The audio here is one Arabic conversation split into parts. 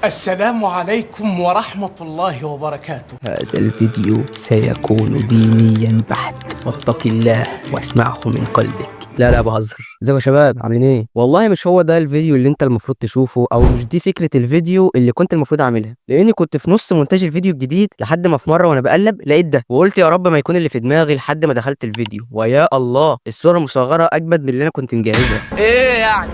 السلام عليكم ورحمة الله وبركاته. هذا الفيديو سيكون دينيا بحت، فاتق الله واسمعه من قلبك. لا بهزر. ازيكم يا شباب، عاملين ايه؟ والله مش هو ده الفيديو اللي انت المفروض تشوفه، او مش دي فكرة الفيديو اللي كنت المفروض اعملها، لاني كنت في نص مونتاج الفيديو الجديد لحد ما في مرة وانا بقلب لقيت ده، وقلت يا رب ما يكون اللي في دماغي لحد ما دخلت الفيديو، ويا الله الصورة المصغرة اجمد من اللي انا كنت مجهزها. ايه يعني؟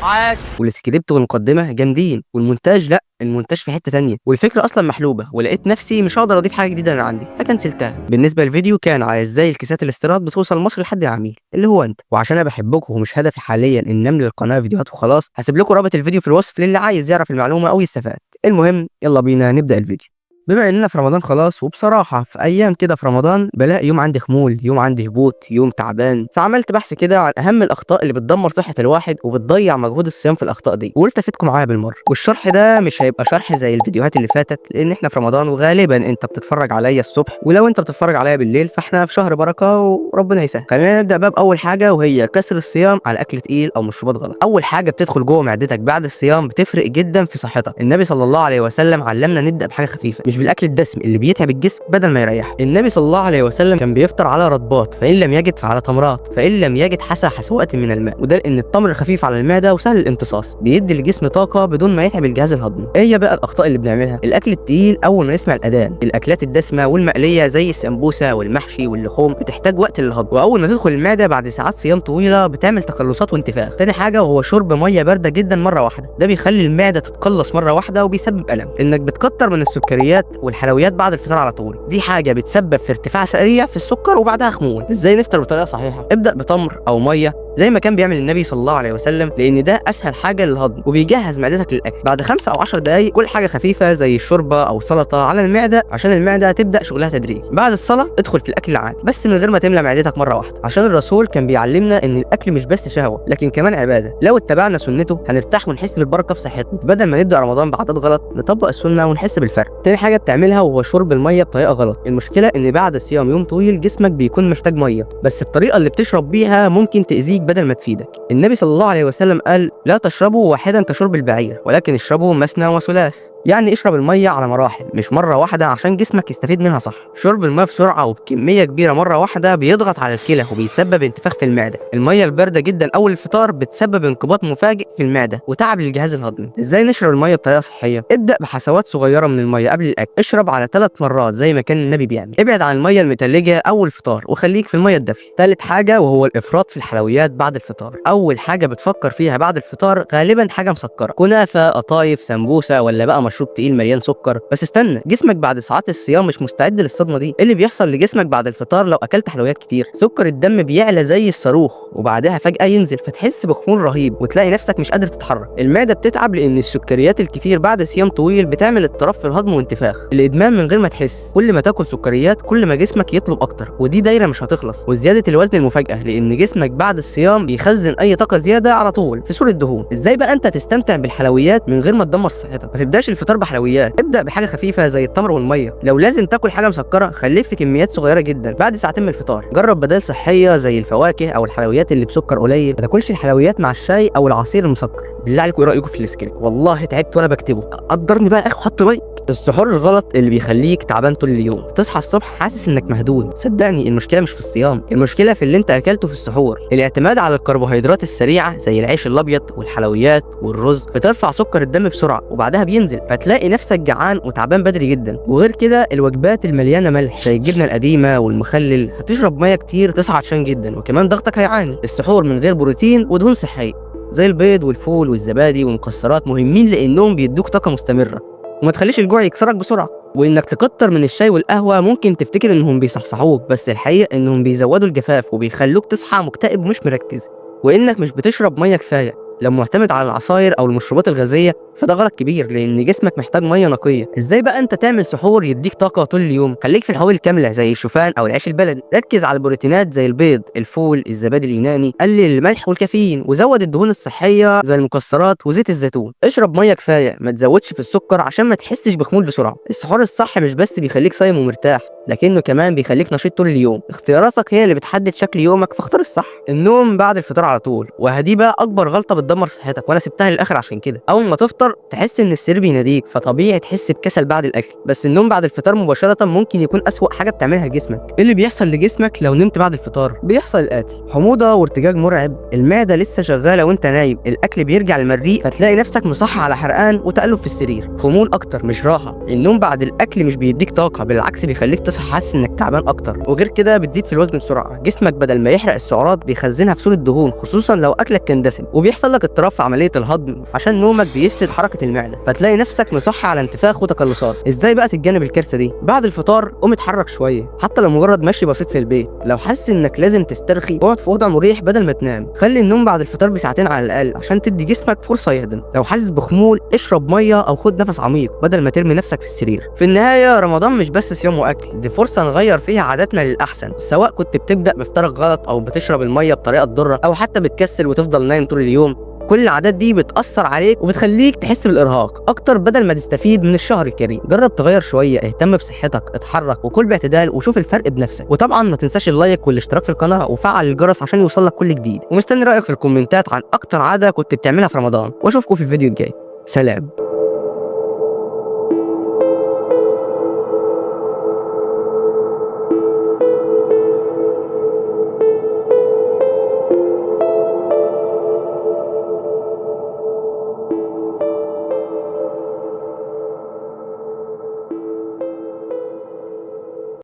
عادي. والسكريبت والمقدمه جامدين، والمونتاج لا، المونتاج في حته تانية، والفكره اصلا محلوبه، ولقيت نفسي مش هقدر اضيف حاجه جديده انا عندي فكنسلتها. بالنسبه للفيديو كان على ازاي الكيسات الاستيراد بتوصل مصر لحد العميل اللي هو انت، وعشان انا بحبكم ومش هدفي حاليا ان املى القناه فيديوهات وخلاص، هسيب لكم رابط الفيديو في الوصف للي عايز يعرف المعلومه او يستفاد. المهم يلا بينا نبدا الفيديو. بما اننا في رمضان خلاص، وبصراحه في ايام كده في رمضان بلاقي يوم عندي خمول، يوم عندي هبوط، يوم تعبان، فعملت بحث كده عن اهم الاخطاء اللي بتدمر صحه الواحد وبتضيع مجهود الصيام في الاخطاء دي، وقلت افيدكم معايا بالمره. والشرح ده مش هيبقى شرح زي الفيديوهات اللي فاتت، لان احنا في رمضان وغالبا انت بتتفرج عليا الصبح، ولو انت بتتفرج عليا بالليل فاحنا في شهر بركه وربنا يسهل. خلينا نبدا بقى باول حاجه، وهي كسر الصيام على اكل تقيل او مشروبات غلط. اول حاجه بتدخل جوه معدتك بعد الصيام بتفرق جدا في صحتك. النبي صلى الله عليه وسلم علمنا نبدا بحاجه خفيفه، مش بالاكل الدسم اللي بيتعب الجسم بدل ما يريحه. النبي صلى الله عليه وسلم كان بيفطر على رطبات، فان لم يجد فعلى تمرات، فان لم يجد حسى حسوات من الماء، وده لان التمر خفيف على المعده وسهل الامتصاص، بيدي الجسم طاقه بدون ما يتعب الجهاز الهضمي. ايه هي بقى الاخطاء اللي بنعملها؟ الاكل التقيل اول ما نسمع الاذان، الاكلات الدسمه والمقليه زي السمبوسه والمحشي واللحوم بتحتاج وقت للهضم، واول ما تدخل المعده بعد ساعات صيام طويله بتعمل تقلصات وانتفاخ. تاني حاجه وهو شرب ميه بارده جدا مره واحده، ده بيخلي المعده تتقلص مره واحده وبيسبب الم. انك بتكتر من السكريات والحلويات بعد الفطار على طول، دي حاجه بتسبب في ارتفاع سريع في السكر وبعدها خمول. ازاي نفطر بطريقه صحيحه؟ ابدا بتمر او ميه زي ما كان بيعمل النبي صلى الله عليه وسلم، لان ده اسهل حاجه للهضم وبيجهز معدتك للاكل. بعد 5 أو 10 دقائق كل حاجه خفيفه زي الشوربه او سلطه على المعده عشان المعده تبدا شغلها تدريجي. بعد الصلاه ادخل في الاكل العادي بس من غير ما تملى معدتك مره واحده، عشان الرسول كان بيعلمنا ان الاكل مش بس شهوه لكن كمان عباده. لو اتبعنا سنته هنرتاح ونحس بالبركه في صحتنا، بدل ما نبدا رمضان بعادات غلط نطبق السنه ونحس بالفرق. تاني حاجه بتعملها وهو شرب الميه بطريقه غلط. المشكله ان بعد صيام يوم طويل جسمك بيكون محتاج ميه، بس الطريقه اللي بتشرب بيها ممكن تاذيك بدل ما تفيدك. النبي صلى الله عليه وسلم قال لا تشربوا واحدا كشرب البعير، ولكن اشربوا مثنى وثلاث. يعني اشرب الميه على مراحل مش مره واحده عشان جسمك يستفيد منها صح. شرب الميه بسرعه وبكميه كبيره مره واحده بيضغط على الكلى وبيسبب انتفاخ في المعده. الميه البارده جدا اول الفطار بتسبب انقباض مفاجئ في المعده وتعب للجهاز الهضمي. ازاي نشرب الميه بطريقه صحيه؟ ابدا بحسوات صغيره من الميه قبل الاكل، اشرب على 3 مرات زي ما كان النبي بيعمل. ابعد عن الميه المتلجه اول الفطار وخليك في الميه الدافيه. ثالث حاجه وهو الافراط في الحلويات بعد الفطار. اول حاجه بتفكر فيها بعد الفطار غالبا حاجه مسكره، كنافه، قطايف، سمبوسه، ولا بقى مشروب تقيل مليان سكر. بس استنى، جسمك بعد ساعات الصيام مش مستعد للصدمه دي. إيه اللي بيحصل لجسمك بعد الفطار لو اكلت حلويات كتير؟ سكر الدم بيعلى زي الصاروخ وبعدها فجاه ينزل، فتحس بخمول رهيب وتلاقي نفسك مش قادر تتحرك. المعده بتتعب لان السكريات الكتير بعد صيام طويل بتعمل اضطراب في الهضم وانتفاخ. الادمان من غير ما تحس، كل ما تاكل سكريات كل ما جسمك يطلب اكتر، ودي دايره مش هتخلص. وزياده الوزن المفاجئه لان جسمك بعد الصيام بيخزن اي طاقه زياده على طول في صوره دهون. ازاي بقى انت تستمتع بالحلويات من غير ما تدمر صحتك؟ ما تبداش الفطار بحلويات، ابدا بحاجه خفيفه زي التمر والميه. لو لازم تاكل حاجه مسكره خليك في كميات صغيره جدا بعد ساعتين من الفطار. جرب بدائل صحيه زي الفواكه او الحلويات اللي بسكر قليل. ما تاكلش الحلويات مع الشاي او العصير المسكر. بالله عليكم ايه رايكم في السكريبت؟ والله تعبت وانا بكتبه. قدرني بقى اخو، حط لايك. السحور الغلط اللي بيخليك تعبان طول اليوم، تصحى الصبح حاسس انك مهدود. صدقني المشكله مش في الصيام، المشكله في اللي انت اكلته في السحور. الاعتماد على الكربوهيدرات السريعه زي العيش الابيض والحلويات والرز بترفع سكر الدم بسرعه وبعدها بينزل، فتلاقي نفسك جعان وتعبان بدري جدا. وغير كده الوجبات المليانه ملح زي الجبنه القديمه والمخلل، هتشرب ميه كتير تصحى عطشان جدا وكمان ضغطك هيعاني. السحور من غير بروتين ودهون صحيه زي البيض والفول والزبادي والمكسرات مهمين لانهم بيدوك طاقه مستمره، وما تخليش الجوع يكسرك بسرعه. وانك تكتر من الشاي والقهوه ممكن تفتكر انهم بيصحصحوك، بس الحقيقه انهم بيزودوا الجفاف وبيخلوك تصحى مكتئب ومش مركز. وانك مش بتشرب ميه كفايه، لو معتمد على العصاير او المشروبات الغازيه فده غلط كبير لان جسمك محتاج ميه نقيه. ازاي بقى انت تعمل سحور يديك طاقه طول اليوم؟ خليك في الحبوب الكامله زي الشوفان او العيش البلدي. ركز على البروتينات زي البيض، الفول، الزبادي اليوناني. قلل الملح والكافيين وزود الدهون الصحيه زي المكسرات وزيت الزيتون. اشرب ميه كفايه، ما تزودش في السكر عشان ما تحسش بخمول بسرعه. السحور الصح مش بس بيخليك صايم ومرتاح، لكنه كمان بيخليك نشيط طول اليوم. اختياراتك هي اللي بتحدد شكل يومك، فاختار الصح. النوم بعد الفطار على طول، وهدي بقى اكبر غلطه بتدمر صحتك، وانا سبتها للاخر عشان كده. اول ما تفطر تحس ان السرير بيناديك، فطبيعي تحس بكسل بعد الاكل. بس النوم بعد الفطار مباشره ممكن يكون اسوأ حاجه بتعملها لجسمك. ايه اللي بيحصل لجسمك لو نمت بعد الفطار؟ بيحصل الاتي: حموضه وارتجاج مرعب، المعده لسه شغاله وانت نايم، الاكل بيرجع للمريء فتلاقي نفسك مصحى على حرقان وتقلب في السرير، خمول اكتر مش راحه. النوم بعد الاكل مش بيديك طاقه، بالعكس بيخليك تصحى حاسس انك تعبان اكتر. وغير كده بتزيد في الوزن بسرعه، جسمك بدل ما يحرق السعرات بيخزنها في صوره دهون، خصوصا لو اكلك كان دسم، وبيحصل لك اضطراب في عمليه الهضم عشان نومك بيفسد حركه المعده، فتلاقي نفسك مصحى على انتفاخ وتقلصات. ازاي بقى تتجنب الكارثه دي؟ بعد الفطار قوم اتحرك شويه، حتى لو مجرد مشي بسيط في البيت. لو حاسس انك لازم تسترخي اقعد في وضع مريح بدل ما تنام. خلي النوم بعد الفطار بساعتين على الاقل عشان تدي جسمك فرصه يهدم. لو حاسس بخمول اشرب ميه او خد نفس عميق بدل ما ترمي نفسك في السرير. في النهايه رمضان مش بس صيام واكل، دي فرصه نغير فيها عاداتنا للاحسن، سواء كنت بتبدا بفطارك غلط او بتشرب الميه بطريقه تضرك او حتى بتكسل وتفضل نايم طول اليوم. كل العادات دي بتأثر عليك وبتخليك تحس بالإرهاق أكتر بدل ما تستفيد من الشهر الكريم. جرب تغير شوية، اهتم بصحتك، اتحرك وكل باعتدال وشوف الفرق بنفسك. وطبعا ما تنساش اللايك والاشتراك في القناة وفعل الجرس عشان يوصلك كل جديد. ومستني رأيك في الكومنتات عن أكتر عادة كنت بتعملها في رمضان، وأشوفكم في الفيديو الجاي. سلام.